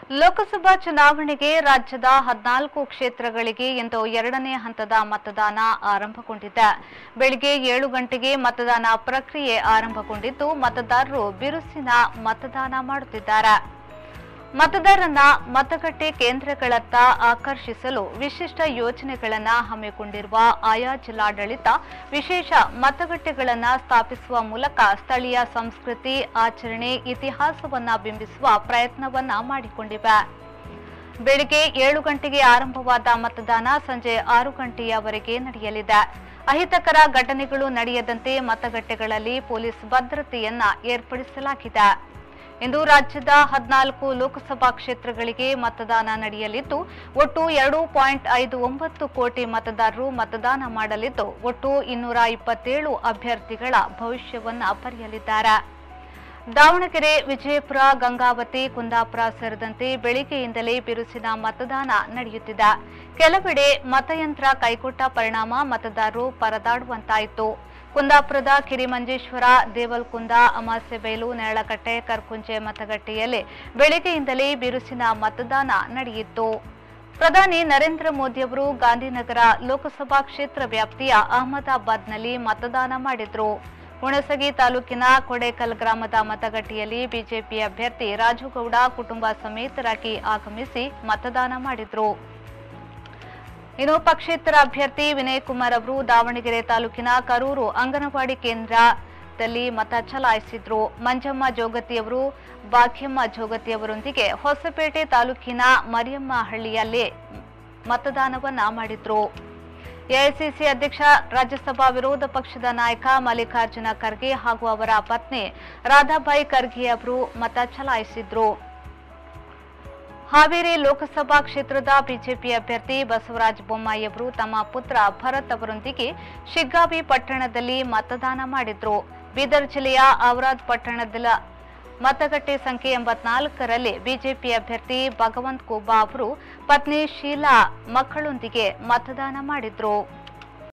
ಲೋಕಸಭಾ ಚುನಾವಣೆಗೆ ರಾಜ್ಯದ 14 ಕ್ಷೇತ್ರಗಳಿಗೆ ಇಂದು ಎರಡನೇ ಹಂತದ ಮತದಾನ ಆರಂಭಗೊಂಡಿದೆ. ಬೆಳಗ್ಗೆ 7 ಗಂಟೆಗೆ ಮತದಾನ ಪ್ರಕ್ರಿಯೆ ಆರಂಭಗೊಂಡಿದ್ದು ಮತದಾರರು ಬಿರುಸಿನ ಮತದಾನ ಮಾಡುತ್ತಿದ್ದಾರೆ. ಮತದಾರರನ್ನ ಮತಗಟ್ಟೆ ಕೇಂದ್ರಗಳತ್ತ ಆಕರ್ಷಿಸಲು ವಿಶಿಷ್ಟ ಯೋಜನೆಗಳನ್ನು ಹಮ್ಮಿಕೊಂಡಿರುವ ಆಯಾ ಜಿಲ್ಲಾಡಳಿತ ವಿಶೇಷ ಮತಗಟ್ಟೆಗಳನ್ನು ಸ್ಥಾಪಿಸುವ ಮೂಲಕ ಸ್ಥಳೀಯ ಸಂಸ್ಕೃತಿ, ಆಚರಣೆ, ಇತಿಹಾಸವನ್ನ ಬಿಂಬಿಸುವ ಪ್ರಯತ್ನವನ್ನ ಮಾಡಿಕೊಂಡಿವೆ. ಬೆಳಗ್ಗೆ 7 ಗಂಟೆಗೆ ಆರಂಭವಾದ ಮತದಾನ ಸಂಜೆ 6 ಗಂಟೆಯವರೆಗೆ ನಡೆಯಲಿದೆ. ಅಹಿತಕರ ಘಟನೆಗಳು ನಡೆಯದಂತೆ ಮತಗಟ್ಟೆಗಳಲ್ಲಿ ಪೊಲೀಸ್ ಭದ್ರತೆಯನ್ನ ಏರ್ಪಡಿಸಲಾಗಿದೆ. ಇಂದು ರಾಜ್ಯದ 14 ಲೋಕಸಭಾ ಕ್ಷೇತ್ರಗಳಿಗೆ ಮತದಾನ ನಡೆಯಲಿದ್ದು ಒಟ್ಟು 2.59 ಕೋಟಿ ಮತದಾರರು ಮತದಾನ ಮಾಡಲಿದ್ದು ಒಟ್ಟು 227 ಅಭ್ಯರ್ಥಿಗಳ ಭವಿಷ್ಯವನ್ನ ಬರೆಯಲಿದ್ದಾರೆ. ದಾವಣಗೆರೆ, ವಿಜಯಪುರ, ಗಂಗಾವತಿ, ಕುಂದಾಪುರ ಸೇರಿದಂತೆ ಬೆಳಿಗ್ಗೆಯಿಂದಲೇ ಬಿರುಸಿನ ಮತದಾನ ನಡೆಯುತ್ತಿದೆ. ಕೆಲವೆಡೆ ಮತಯಂತ್ರ ಕೈಕೊಟ್ಟ ಪರಿಣಾಮ ಮತದಾರರು ಪರದಾಡುವಂತಾಯಿತು. ಕುಂದಾಪುರದ ಕಿರಿಮಂಜೇಶ್ವರ, ದೇವಲ್ಕುಂದ, ಅಮಾಸೆಬೈಲು, ನೆರಳಕಟ್ಟೆ, ಕರ್ಕುಂಜೆ ಮತಗಟ್ಟೆಯಲ್ಲಿ ಬೆಳಗ್ಗೆಯಿಂದಲೇ ಬಿರುಸಿನ ಮತದಾನ ನಡೆಯಿತು. ಪ್ರಧಾನಿ ನರೇಂದ್ರ ಮೋದಿಯವರು ಗಾಂಧಿನಗರ ಲೋಕಸಭಾ ಕ್ಷೇತ್ರ ವ್ಯಾಪ್ತಿಯ ಅಹಮದಾಬಾದ್ನಲ್ಲಿ ಮತದಾನ ಮಾಡಿದ್ರು. ಹುಣಸಗಿ ತಾಲೂಕಿನ ಕೊಡೇಕಲ್ ಗ್ರಾಮದ ಮತಗಟ್ಟೆಯಲ್ಲಿ ಬಿಜೆಪಿ ಅಭ್ಯರ್ಥಿ ರಾಜುಗೌಡ ಕುಟುಂಬ ಸಮೇತರಾಗಿ ಆಗಮಿಸಿ ಮತದಾನ ಮಾಡಿದ್ರು. ಇನ್ನು ಪಕ್ಷೇತರ ಅಭ್ಯರ್ಥಿ ವಿನಯ್ ಕುಮಾರ್ ಅವರು ದಾವಣಗೆರೆ ತಾಲೂಕಿನ ಕರೂರು ಅಂಗನವಾಡಿ ಕೇಂದ್ರದಲ್ಲಿ ಮತ ಚಲಾಯಿಸಿದ್ರು. ಮಂಜಮ್ಮ ಜೋಗತಿಯವರು ಭಾಗ್ಯಮ್ಮ ಜೋಗತಿಯವರೊಂದಿಗೆ ಹೊಸಪೇಟೆ ತಾಲೂಕಿನ ಮರಿಯಮ್ಮಹಳ್ಳಿಯಲ್ಲಿ ಮತದಾನವನ್ನ ಮಾಡಿದ್ರು. ಎಐಸಿಸಿ ಅಧ್ಯಕ್ಷ, ರಾಜ್ಯಸಭಾ ವಿರೋಧ ಪಕ್ಷದ ನಾಯಕ ಮಲ್ಲಿಕಾರ್ಜುನ ಖರ್ಗೆ ಹಾಗೂ ಅವರ ಪತ್ನಿ ರಾಧಾಬಾಯಿ ಖರ್ಗೆ ಅವರು ಮತ ಚಲಾಯಿಸಿದ್ರು. ಹಾವೇರಿ ಲೋಕಸಭಾ ಕ್ಷೇತ್ರದ ಬಿಜೆಪಿ ಅಭ್ಯರ್ಥಿ ಬಸವರಾಜ ಬೊಮ್ಮಾಯಿ ಅವರು ತಮ್ಮ ಪುತ್ರ ಭರತ್ ಅವರೊಂದಿಗೆ ಶಿಗ್ಗಾವಿ ಪಟ್ಟಣದಲ್ಲಿ ಮತದಾನ ಮಾಡಿದ್ರು. ಬೀದರ್ ಜಿಲ್ಲೆಯ ಔರಾದ್ ಪಟ್ಟಣದ ಮತಗಟ್ಟೆ ಸಂಖ್ಯೆ 84ರಲ್ಲಿ ಬಿಜೆಪಿ ಅಭ್ಯರ್ಥಿ ಭಗವಂತ್ ಖೂಬಾ ಅವರು ಪತ್ನಿ ಶೀಲಾ ಮಕ್ಕಳೊಂದಿಗೆ ಮತದಾನ ಮಾಡಿದ್ರು.